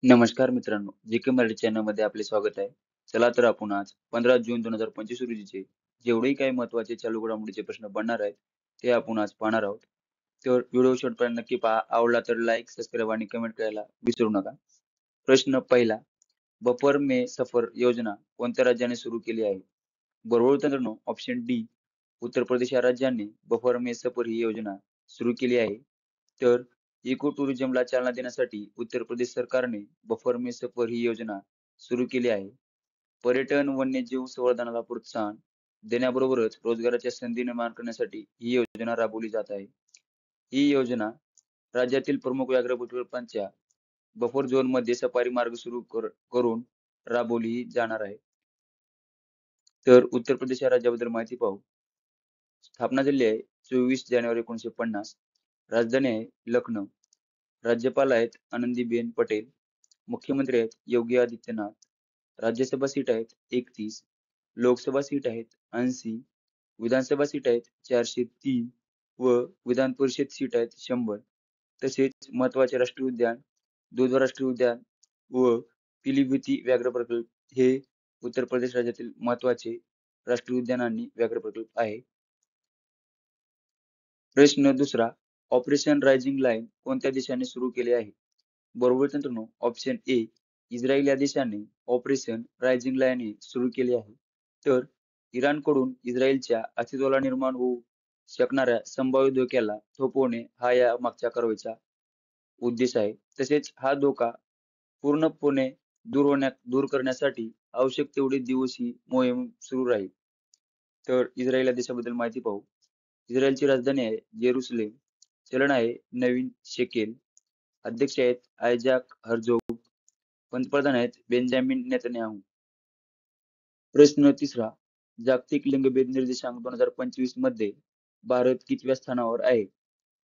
नमस्कार मित्रांनो, जी.के मराठी चॅनलमध्ये आपले स्वागत आहे. चला तर आपण आज 15 जून 2025 रोजीचे जेवढेही काही महत्त्वाचे चालू घडामोडीचे प्रश्न बनणार आहेत, ते आपण आज पाहणार आहोत. तर व्हिडिओ शेवटपर्यंत नक्की पहा. आवडला तर लाईक, सबस्क्राईब आणि कमेंट करायला विसरू नका. प्रश्न पहिला, बफर में सफर योजना कोणत्या राज्याने सुरू केली आहे? बरोबर मित्रांनो, ऑप्शन डी उत्तर प्रदेश या राज्याने बफर में सफर ही योजना सुरू केली आहे. तर इको टुरिझमला चालना देण्यासाठी उत्तर प्रदेश सरकारने बफर में सफर ही योजना सुरू केली आहे. पर्यटन, वन्यजीव संवर्धनाला प्रोत्साहन देण्याबरोबरच रोजगाराच्या संधी निर्माण करण्यासाठी ही योजना राबवली जात आहे. ही योजना राज्यातील प्रमुख व्याघ्र प्रकल्पांच्या बफर झोनमध्ये सफारी मार्ग सुरू करून राबवली जाणार आहे. तर उत्तर प्रदेश या राज्याबद्दल माहिती पाहू. स्थापना झाली आहे 24 जानेवारी 1950. राजधानी आहे लखनौ. राज्यपाल आहेत आनंदीबेन पटेल. मुख्यमंत्री आहेत योगी आदित्यनाथ. राज्यसभा सीट आहेत 31. लोकसभा सीट आहेत 80. विधानसभा सीट आहेत 403 व विधान परिषद सीट आहेत 100. तसेच महत्त्वाचे राष्ट्रीय उद्यान, दुधवा राष्ट्रीय उद्यान व पिलीभीती व्याघ्र प्रकल्प हे उत्तर प्रदेश राज्यातील महत्त्वाचे राष्ट्रीय उद्यान आणि व्याघ्र प्रकल्प आहे. प्रश्न दुसरा, ऑपरेशन रायझिंग लाईन कोणत्या देशाने सुरू केले आहे? बरोबर मित्रांनो, ऑप्शन ए इस्रायल या देशाने ऑपरेशन रायझिंग लाईन हे सुरू केले आहे. तर इराणकडून इस्रायलच्या अस्तित्वाला निर्माण होऊ शकणाऱ्या संभाव्य धोक्याला थोपवणे हा या मागच्या कारवाईचा उद्देश आहे. तसेच हा धोका पूर्णपणे दूर करण्यासाठी आवश्यक तेवढे दिवस ही मोहीम सुरू राहील. तर इस्रायल या देशाबद्दल माहिती पाहू. इस्रायलची राजधानी आहे जेरुसलेम. चलन आहे नवीन शेकेल. अध्यक्ष आहेत आयझॅक हर्जोग. पंतप्रधान आहेत बेंजामिन नेतन्याहू. प्रश्न तिसरा, जागतिक लिंगभेद निर्देशांक 2025 मध्ये भारत कितव्या स्थानावर आहे?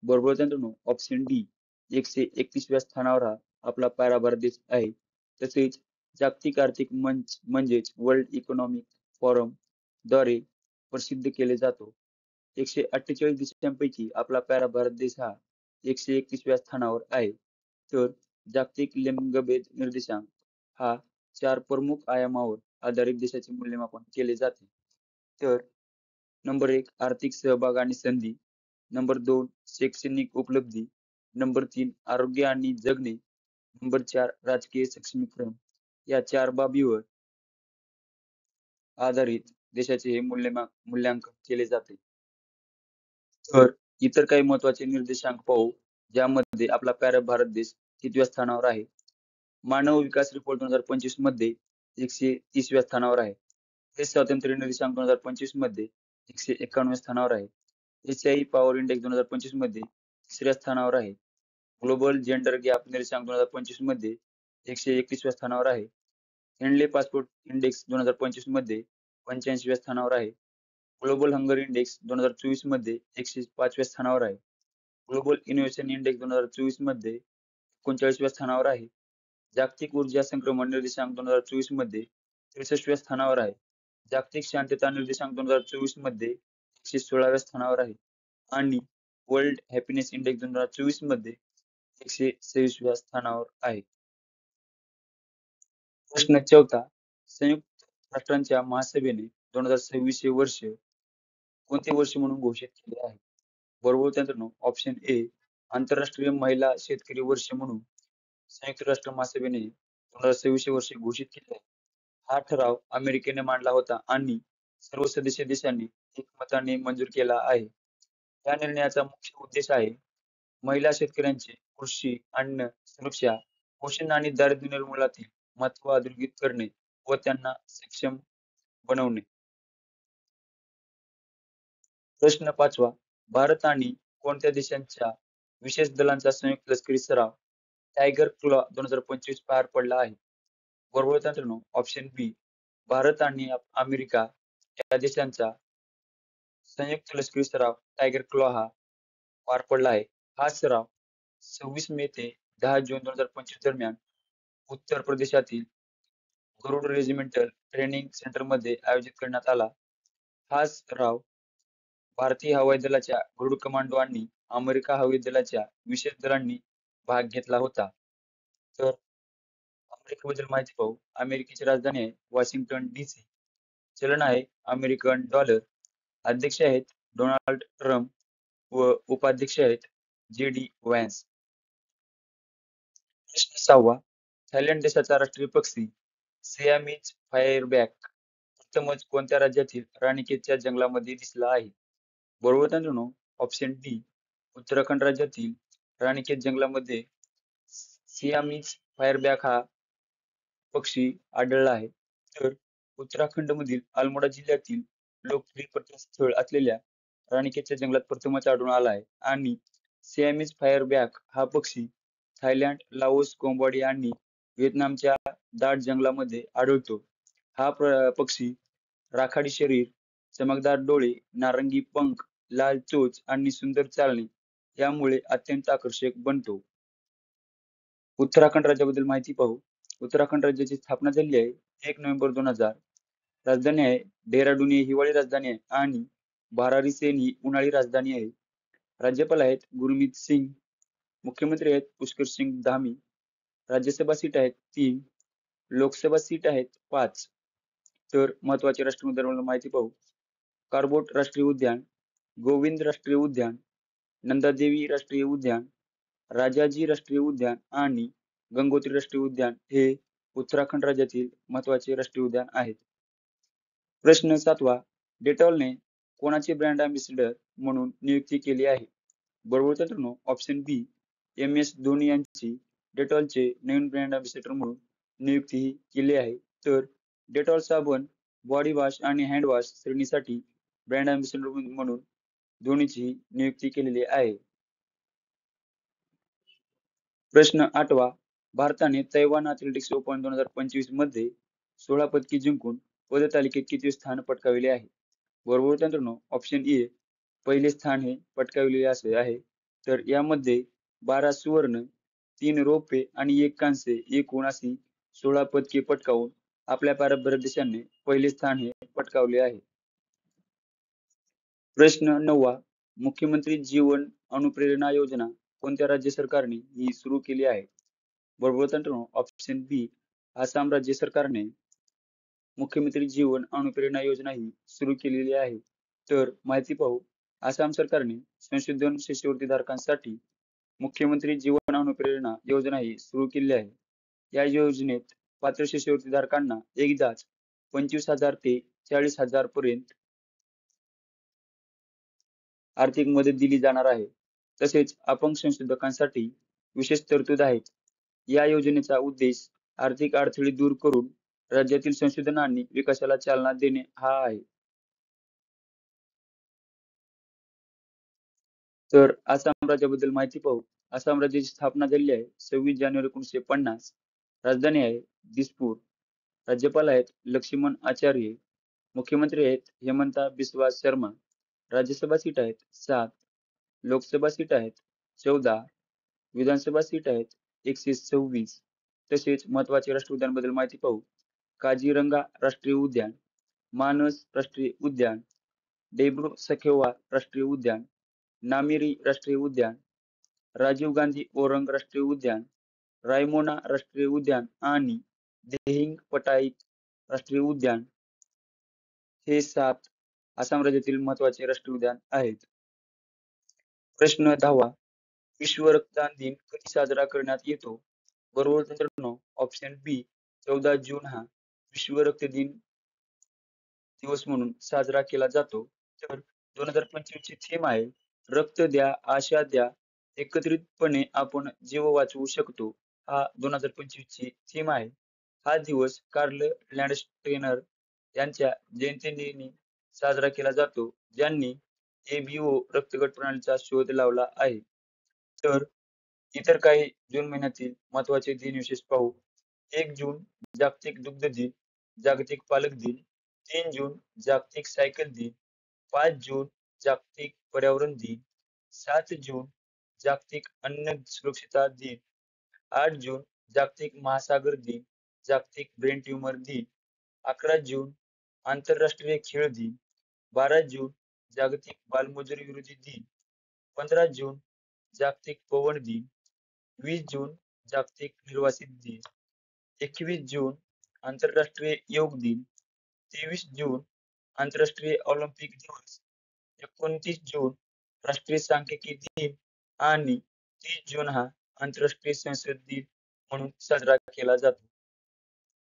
बरोबर मित्रांनो, ऑप्शन डी 131व्या स्थानावर हा आपला प्यारा भारत देश आहे. तसेच जागतिक आर्थिक मंच म्हणजेच वर्ल्ड इकॉनॉमिक फोरम द्वारे प्रसिद्ध केले जातो. 148 देशांपैकी आपला प्यारा भारत देश हा 131व्या स्थानावर आहे. तर जागतिक लिंगभेद निर्देशांक हा 4 प्रमुख आयामावर आधारित देशाचे मूल्यमापन केले जाते. तर नंबर 1 आर्थिक सहभाग आणि संधी, नंबर 2 शैक्षणिक उपलब्धी, नंबर 3 आरोग्य आणि जगणे, नंबर 4 राजकीय सक्षमीकरण. या 4 बाबीवर आधारित देशाचे हे मूल्यांकन केले जाते. तर इतर काही महत्त्वाचे निर्देशांक पाहू, ज्यामध्ये आपला प्यारा भारत देश कितव्या स्थानावर आहे. मानव विकास रिपोर्ट 2025 मध्ये 130व्या स्थानावर आहे. देश स्वातंत्र्य निर्देशांक 2025 मध्ये 191व्या स्थानावर आहे. एशियाई पॉवर इंडेक्स 2025 मध्ये 3ऱ्या स्थानावर आहे. ग्लोबल जेंडर गॅप निर्देशांक 2025 मध्ये 131व्या स्थानावर आहे. हेनले पासपोर्ट इंडेक्स 2025 मध्ये 85व्या स्थानावर आहे. ग्लोबल हंगर इंडेक्स 2024 मध्ये 105व्या स्थानावर आहे. ग्लोबल इनोव्हेशन इंडेक्स 2024 मध्ये 39व्या स्थानावर आहे. जागतिक ऊर्जा संक्रमण निर्देशांक 2024 मध्ये 63व्या स्थानावर आहे. जागतिक शांतता निर्देशांक 2024 मध्ये 116व्या स्थानावर आहे आणि वर्ल्ड हॅपीनेस इंडेक्स 2024 मध्ये 126व्या स्थानावर आहे. प्रश्न चौथा, संयुक्त राष्ट्रांच्या महासभेने 2026 हे वर्ष कोणते वर्ष म्हणून घोषित केले आहे? बरोबर मित्रांनो, ऑप्शन ए आंतरराष्ट्रीय महिला शेतकरी वर्ष म्हणून संयुक्त राष्ट्र महासभेने 2026 हे वर्ष घोषित केले आहे. हा ठराव अमेरिकेने मांडला होता आणि सर्व सदस्य देशांनी एकमताने मंजूर केला आहे. या निर्णयाचा मुख्य उद्देश आहे महिला शेतकऱ्यांचे कृषी, अन्न, सुरक्षा, पोषण आणि दारिद्र्य निर्मूलनातील महत्त्व अधोरेखित करणे व त्यांना सक्षम बनवणे. प्रश्न पाचवा, भारत आणि कोणत्या देशांच्या विशेष दलांचा संयुक्त लष्करी सराव टायगर क्लॉ 2025 पार पडला आहे? बरोबर मित्रांनो, ऑप्शन बी भारत आणि अमेरिका या देशांचा संयुक्त लष्करी सराव टायगर क्लॉ हा पार पडला आहे. हा सराव 26 मे ते 10 जून 2025 दरम्यान उत्तर प्रदेशातील गरुड रेजिमेंटल ट्रेनिंग सेंटरमध्ये आयोजित करण्यात आला. हा सराव भारतीय हवाई दलाच्या गरुड कमांडो आणि अमेरिका हवाई दलाच्या विशेष दलांनी भाग घेतला होता. तर तारखेबद्दल माहिती पाहू. अमेरिकेची राजधानी आहे वॉशिंग्टन DC. चलन आहे अमेरिकन डॉलर. अध्यक्ष आहेत डोनाल्ड ट्रम्प व उपाध्यक्ष आहेत JD व्हॅन्स. प्रश्न 6वा. थायलंड देशाचा राष्ट्रीय पक्षी सियामीज फायरबॅक प्रथमच कोणत्या राज्यातील राणीखेतच्या जंगलामध्ये दिसला आहे? बरोबर मित्रांनो, ऑप्शन डी उत्तराखंड राज्यातील राणीखेत जंगलामध्ये सियामीज फायरबॅक हा पक्षी आढळला आहे. तर उत्तराखंडमधील अल्मोडा जिल्ह्यातील लोकप्रिय पर्यटन स्थळ असलेल्या राणीखेतच्या जंगलात प्रथमच आढळून आला आहे आणि सियामीज फायरबॅक हा पक्षी थायलंड, लाओस, कंबोडिया आणि व्हिएतनामच्या दाट जंगलामध्ये आढळतो. हा पक्षी राखाडी शरीर, चमकदार डोळे, नारंगी पंख, लाल चोच आणि सुंदर चालणे यामुळे अत्यंत आकर्षक बनतो. उत्तराखंड राज्याबद्दल माहिती पाहू. उत्तराखंड राज्याची स्थापना झाली आहे 1 नोव्हेंबर 2000. राजधानी आहे डेहराडून ही हिवाळी राजधानी आहे आणि बारारी सेन ही उन्हाळी राजधानी आहे. राज्यपाल आहेत गुरमीत सिंग. मुख्यमंत्री आहेत पुष्कर सिंग धामी. राज्यसभा सीट आहेत 3. लोकसभा सीट आहेत 5. तर महत्वाचे राष्ट्रीय उद्यानांबद्दल माहिती पाहू. कार्बोट राष्ट्रीय उद्यान, गोविंद राष्ट्रीय उद्यान, नंदादेवी राष्ट्रीय उद्यान, राजाजी राष्ट्रीय उद्यान आणि गंगोत्री राष्ट्रीय उद्यान हे उत्तराखंड राज्यातील महत्वाचे राष्ट्रीय उद्यान आहेत. प्रश्न 7वा. डेटॉलने कोणाचे ब्रँड अँबॅसेडर म्हणून नियुक्ती केली आहे? बरोबर मित्रांनो, ऑप्शन बी MS धोनी यांची डेटॉलचे नवीन ब्रँड अँबॅसेडर म्हणून नियुक्ती केली आहे. तर डेटॉल साबण, बॉडी वॉश आणि हँड वॉश श्रेणीसाठी ब्रँड अँबॅसेडर म्हणून धोनीची नियुक्ती केलेली आहे. प्रश्न 8वा. भारताने तैवान अथलेटिक्स ओपन 2025 मध्ये 16 पदके जिंकून पदतालिकेत कितवे स्थान पटकाविले आहे? बरोबर मित्रांनो, ऑप्शन ए पहिले स्थान हे पटकाविलेले असे आहे. तर यामध्ये 12 सुवर्ण, 3 रौप्य आणि 1 कांस्य एकूण अशी 16 पदके पटकावून आपल्या पारंपरिक देशाने पहिले स्थान हे पटकावले आहे. प्रश्न 9वा. मुख्यमंत्री जीवन अनुप्रेरणा योजना कोणत्या राज्य सरकारने ही सुरू केली आहे? बरोबर मित्रांनो, ऑप्शन बी आसाम राज्य सरकारने मुख्यमंत्री जीवन अनुप्रेरणा योजना ही सुरू केलेली आहे. तर माहिती पाहू. आसाम सरकारने संशोधन शिष्यवृत्ती धारकांसाठी मुख्यमंत्री जीवन अनुप्रेरणा योजना ही सुरू केली आहे. या योजनेत पात्र शिष्यवृत्ती धारकांना एकदाच 25,000 ते 40,000 पर्यंत आर्थिक मदत दिली जाणार आहे. तसेच अपंग संशोधकांसाठी विशेष तरतूद आहेत. या योजनेचा उद्देश आर्थिक अडथळे दूर करून राज्यातील संशोधन आणि विकासाला चालना देणे हा आहे. तर आसाम राज्याबद्दल माहिती पाहू. आसाम राज्याची स्थापना झाली आहे 26 जानेवारी 1950. राजधानी आहे दिसपूर. राज्यपाल आहेत लक्ष्मण आचार्य. मुख्यमंत्री आहेत हेमंता बिस्वा शर्मा. राज्यसभा सीट आहेत 7. लोकसभा सीट आहेत 14. विधानसभा सीट आहेत 126. तसेच महत्वाचे राष्ट्रीय उद्यानाबद्दल माहिती पाहू. काझीरंगा राष्ट्रीय उद्यान, मानस राष्ट्रीय उद्यान, डेब्रू सखेवा राष्ट्रीय उद्यान, नामेरी राष्ट्रीय उद्यान, राजीव गांधी ओरंग राष्ट्रीय उद्यान, रायमोना राष्ट्रीय उद्यान आणि दिहिंग पटाई राष्ट्रीय उद्यान हे 7 आसाम राज्यातील महत्वाचे राष्ट्रीय उद्यान आहेत. प्रश्न 10वा. विश्व रक्तदान दिन कधी साजरा करण्यात येतो? बरोबर मित्रांनो, ऑप्शन बी 14 जून हा विश्व रक्त दिवस म्हणून साजरा केला जातो. तर 2025 ची थीम आहे रक्त द्या, आशा द्या, एकत्रितपणे आपण जीव वाचवू शकतो. हा 2025 ची थीम आहे. हा दिवस कार्ल लँडस्टेनर यांच्या जयंतीदिनी साजरा केला जातो, ज्यांनी ABO रक्तगट प्रणालीचा शोध लावला आहे. तर इतर काही जून महिन्यातील महत्वाचे दिन विशेष पाहू. 1 जून जागतिक दुग्ध दिन, जागतिक पालक दिन. 3 जून जागतिक सायकल दिन. 5 जून जागतिक पर्यावरण दिन. 7 जून जागतिक अन्न सुरक्षितता दिन. 8 जून जागतिक महासागर दिन, जागतिक ब्रेन ट्यूमर दिन. 11 जून आंतरराष्ट्रीय खेळ दिन. 12 जून जागतिक बालमजुरी विरोधी दिन. 15 जून जागतिक पवन दिन. 20 जून जागतिक निर्वासित दिन. 21 जून आंतरराष्ट्रीय योग दिन, 23 जून आंतरराष्ट्रीय ऑलिम्पिक दिवस, 29 जून राष्ट्रीय सांख्यिकी दिन आणि 30 जून हा आंतरराष्ट्रीय संस्कृत दिन म्हणून साजरा केला जातो.